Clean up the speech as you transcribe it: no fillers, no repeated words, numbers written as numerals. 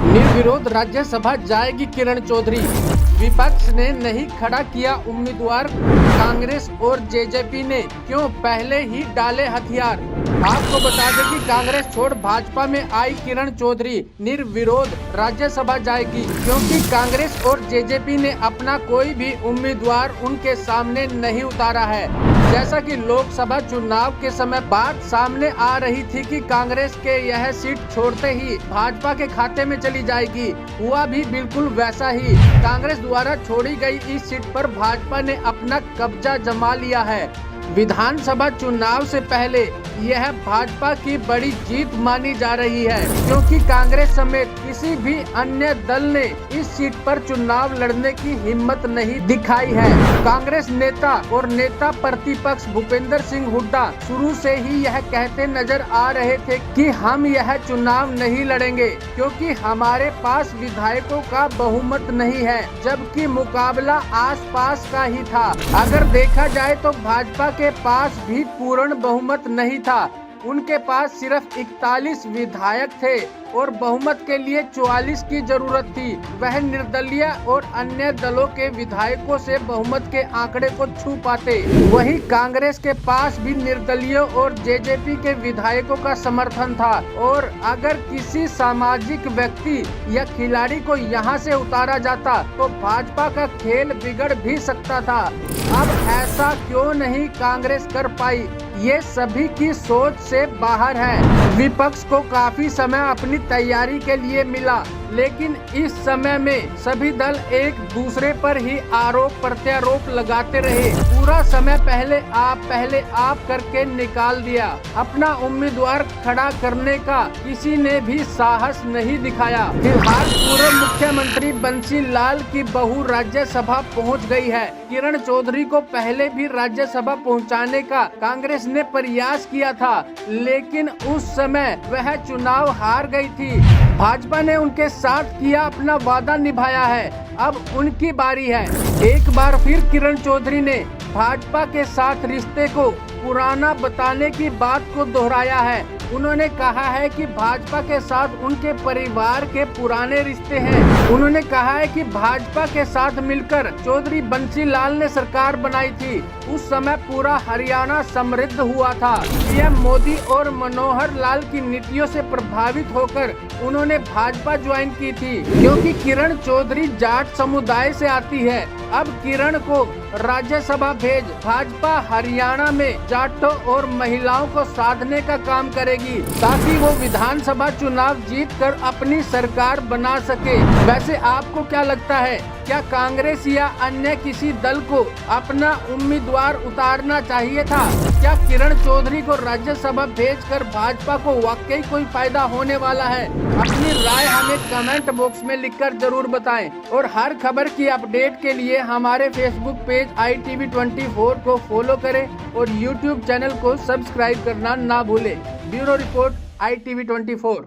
निर्विरोध राज्यसभा जाएगी किरण चौधरी। विपक्ष ने नहीं खड़ा किया उम्मीदवार, कांग्रेस और जेजेपी ने क्यों पहले ही डाले हथियार। आपको बता दें कि कांग्रेस छोड़ भाजपा में आई किरण चौधरी निर्विरोध राज्यसभा जाएगी, क्योंकि कांग्रेस और जेजेपी ने अपना कोई भी उम्मीदवार उनके सामने नहीं उतारा है। जैसा कि लोकसभा चुनाव के समय बात सामने आ रही थी कि कांग्रेस के यह सीट छोड़ते ही भाजपा के खाते में चली जाएगी, हुआ भी बिल्कुल वैसा ही। कांग्रेस द्वारा छोड़ी गई इस सीट पर भाजपा ने अपना कब्जा जमा लिया है। विधानसभा चुनाव से पहले यह भाजपा की बड़ी जीत मानी जा रही है, क्योंकि कांग्रेस समेत किसी भी अन्य दल ने इस सीट पर चुनाव लड़ने की हिम्मत नहीं दिखाई है। कांग्रेस नेता और नेता प्रतिपक्ष भूपेंद्र सिंह हुड्डा शुरू से ही यह कहते नजर आ रहे थे कि हम यह चुनाव नहीं लड़ेंगे, क्योंकि हमारे पास विधायकों का बहुमत नहीं है, जबकि मुकाबला आसपास का ही था। अगर देखा जाए तो भाजपा के पास भी पूर्ण बहुमत नहीं था, उनके पास सिर्फ 41 विधायक थे और बहुमत के लिए 44 की जरूरत थी। वह निर्दलीय और अन्य दलों के विधायकों से बहुमत के आंकड़े को छू पाते। वहीं कांग्रेस के पास भी निर्दलीय और जेजेपी के विधायकों का समर्थन था, और अगर किसी सामाजिक व्यक्ति या खिलाड़ी को यहां से उतारा जाता तो भाजपा का खेल बिगड़ भी सकता था। अब ऐसा क्यों नहीं कांग्रेस कर पाई, ये सभी की सोच से बाहर है। विपक्ष को काफी समय अपनी तैयारी के लिए मिला, लेकिन इस समय में सभी दल एक दूसरे पर ही आरोप प्रत्यारोप लगाते रहे। पूरा समय पहले आप करके निकाल दिया। अपना उम्मीदवार खड़ा करने का किसी ने भी साहस नहीं दिखाया। फिलहाल पूर्व मुख्यमंत्री बंसी लाल की बहू राज्यसभा पहुंच गई है। किरण चौधरी को पहले भी राज्यसभा पहुंचाने का कांग्रेस ने प्रयास किया था, लेकिन उस समय वह चुनाव हार गई थी। भाजपा ने उनके साथ किया अपना वादा निभाया है, अब उनकी बारी है। एक बार फिर किरण चौधरी ने भाजपा के साथ रिश्ते को पुराना बताने की बात को दोहराया है। उन्होंने कहा है कि भाजपा के साथ उनके परिवार के पुराने रिश्ते हैं। उन्होंने कहा है कि भाजपा के साथ मिलकर चौधरी बंसी लाल ने सरकार बनाई थी, उस समय पूरा हरियाणा समृद्ध हुआ था। पीएम मोदी और मनोहर लाल की नीतियों से प्रभावित होकर उन्होंने भाजपा ज्वाइन की थी, क्योंकि किरण चौधरी जाट समुदाय से आती है। अब किरण को राज्यसभा भेज भाजपा हरियाणा में जाटों और महिलाओं को साधने का काम करेगी, ताकि वो विधानसभा चुनाव जीतकर अपनी सरकार बना सके। वैसे आपको क्या लगता है, क्या कांग्रेस या अन्य किसी दल को अपना उम्मीदवार उतारना चाहिए था? क्या किरण चौधरी को राज्यसभा भेजकर भाजपा को वाकई कोई फायदा होने वाला है? अपनी राय हमें कमेंट बॉक्स में लिखकर जरूर बताएं, और हर खबर की अपडेट के लिए हमारे फेसबुक पेज ITV24 को फॉलो करें और यूट्यूब चैनल को सब्सक्राइब करना ना भूलें। Bureau report ITV24।